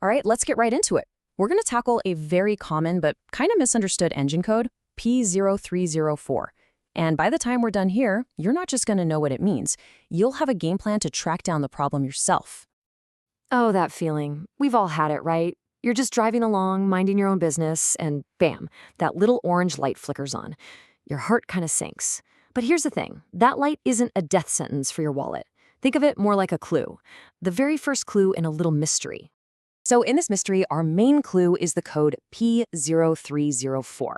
All right, let's get right into it. We're going to tackle a very common but kind of misunderstood engine code, P0304. And by the time we're done here, you're not just going to know what it means. You'll have a game plan to track down the problem yourself. Oh, that feeling. We've all had it, right? You're just driving along, minding your own business, and bam, that little orange light flickers on. Your heart kind of sinks. But here's the thing, that light isn't a death sentence for your wallet. Think of it more like a clue. The very first clue in a little mystery. So in this mystery, our main clue is the code P0304.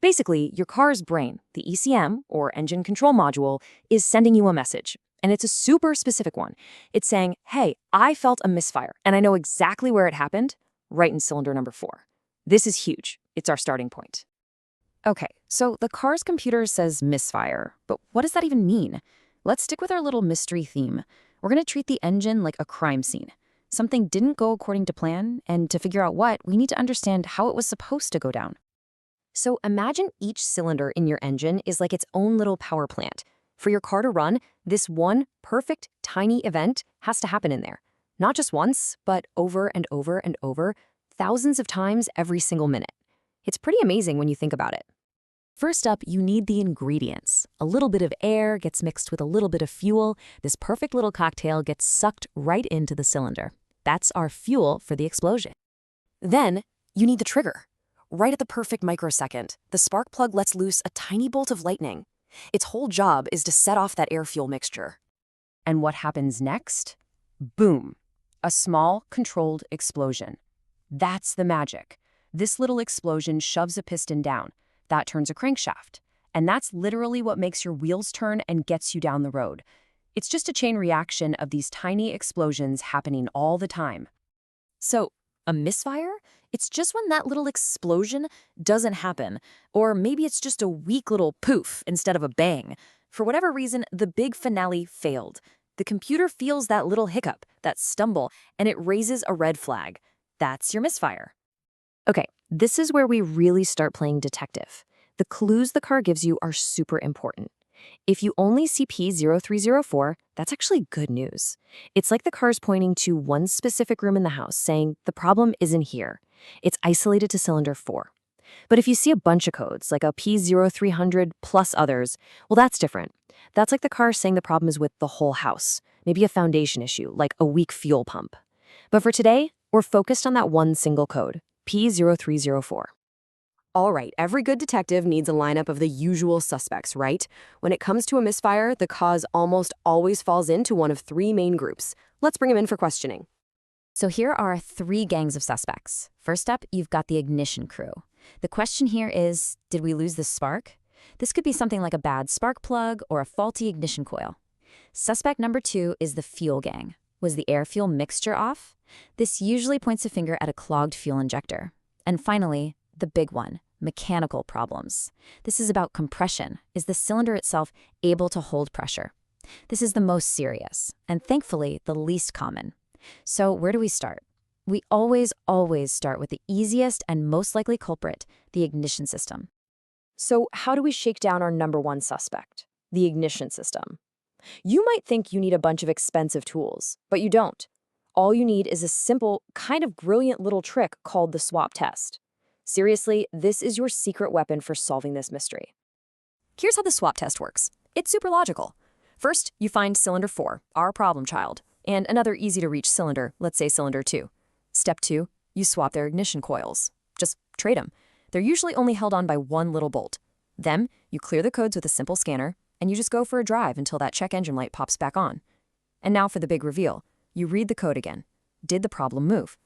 Basically, your car's brain, the ECM, or engine control module, is sending you a message. And it's a super specific one. It's saying, hey, I felt a misfire, and I know exactly where it happened, right in cylinder number 4. This is huge. It's our starting point. Okay, so the car's computer says misfire, but what does that even mean? Let's stick with our little mystery theme. We're going to treat the engine like a crime scene. Something didn't go according to plan, and to figure out what, we need to understand how it was supposed to go down. So imagine each cylinder in your engine is like its own little power plant. For your car to run, this one perfect, tiny event has to happen in there. Not just once, but over and over and over, thousands of times every single minute. It's pretty amazing when you think about it. First up, you need the ingredients. A little bit of air gets mixed with a little bit of fuel. This perfect little cocktail gets sucked right into the cylinder. That's our fuel for the explosion. Then, you need the trigger. Right at the perfect microsecond, the spark plug lets loose a tiny bolt of lightning. Its whole job is to set off that air-fuel mixture. And what happens next? Boom. A small, controlled explosion. That's the magic. This little explosion shoves a piston down. That turns a crankshaft. And that's literally what makes your wheels turn and gets you down the road. It's just a chain reaction of these tiny explosions happening all the time. So, a misfire? It's just when that little explosion doesn't happen. Or maybe it's just a weak little poof instead of a bang. For whatever reason, the big finale failed. The computer feels that little hiccup, that stumble, and it raises a red flag. That's your misfire. Okay, this is where we really start playing detective. The clues the car gives you are super important. If you only see P0304, that's actually good news. It's like the car's pointing to one specific room in the house, saying the problem isn't here. It's isolated to cylinder 4. But if you see a bunch of codes, like a P0300 plus others, well, that's different. That's like the car saying the problem is with the whole house, maybe a foundation issue, like a weak fuel pump. But for today, we're focused on that one single code, P0304. All right, every good detective needs a lineup of the usual suspects, right? When it comes to a misfire, the cause almost always falls into one of 3 main groups. Let's bring them in for questioning. So here are 3 gangs of suspects. First up, you've got the ignition crew. The question here is, did we lose the spark? This could be something like a bad spark plug or a faulty ignition coil. Suspect number 2 is the fuel gang. Was the air-fuel mixture off? This usually points a finger at a clogged fuel injector. And finally, the big one, mechanical problems. This is about compression. Is the cylinder itself able to hold pressure? This is the most serious, and thankfully, the least common. So where do we start? We always start with the easiest and most likely culprit, the ignition system. So how do we shake down our number 1 suspect? The ignition system. You might think you need a bunch of expensive tools, but you don't. All you need is a simple, kind of brilliant little trick called the swap test. Seriously, this is your secret weapon for solving this mystery. Here's how the swap test works. It's super logical. First, you find cylinder 4, our problem child, and another easy-to-reach cylinder, let's say cylinder 2. Step 2, you swap their ignition coils. Just trade them. They're usually only held on by one little bolt. Then, you clear the codes with a simple scanner, and you just go for a drive until that check engine light pops back on. And now for the big reveal. You read the code again. Did the problem move?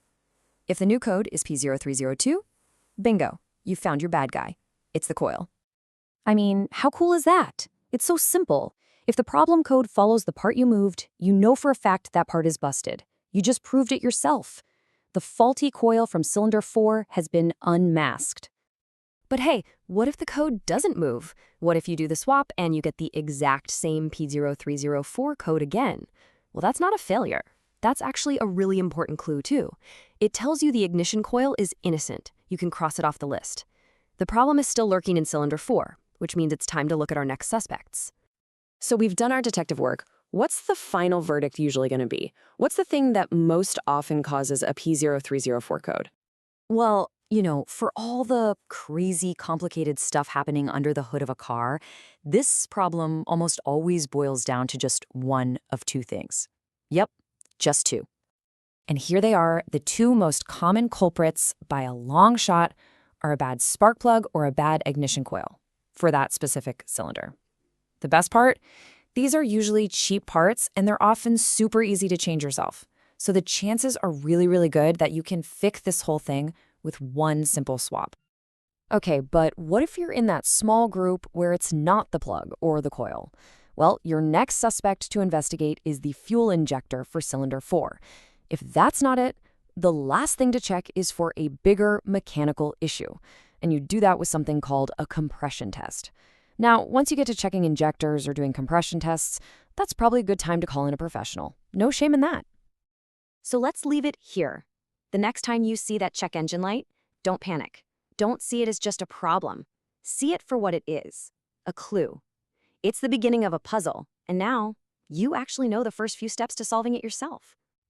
If the new code is P0302, bingo, you found your bad guy. It's the coil. I mean, how cool is that? It's so simple. If the problem code follows the part you moved, you know for a fact that part is busted. You just proved it yourself. The faulty coil from cylinder 4 has been unmasked. But hey, what if the code doesn't move? What if you do the swap and you get the exact same P0304 code again? Well, that's not a failure. That's actually a really important clue too. It tells you the ignition coil is innocent. You can cross it off the list. The problem is still lurking in cylinder 4, which means it's time to look at our next suspects. So we've done our detective work. What's the final verdict usually going to be? What's the thing that most often causes a P0304 code? Well, for all the crazy, complicated stuff happening under the hood of a car, this problem almost always boils down to just one of two things. Yep, just two. And here they are, the two most common culprits by a long shot are a bad spark plug or a bad ignition coil for that specific cylinder. The best part? These are usually cheap parts and they're often super easy to change yourself. So the chances are really, really good that you can fix this whole thing with one simple swap. Okay, but what if you're in that small group where it's not the plug or the coil? Well, your next suspect to investigate is the fuel injector for cylinder 4. If that's not it, the last thing to check is for a bigger mechanical issue. And you do that with something called a compression test. Now, once you get to checking injectors or doing compression tests, that's probably a good time to call in a professional. No shame in that. So let's leave it here. The next time you see that check engine light, don't panic. Don't see it as just a problem. See it for what it is, a clue. It's the beginning of a puzzle, and now you actually know the first few steps to solving it yourself.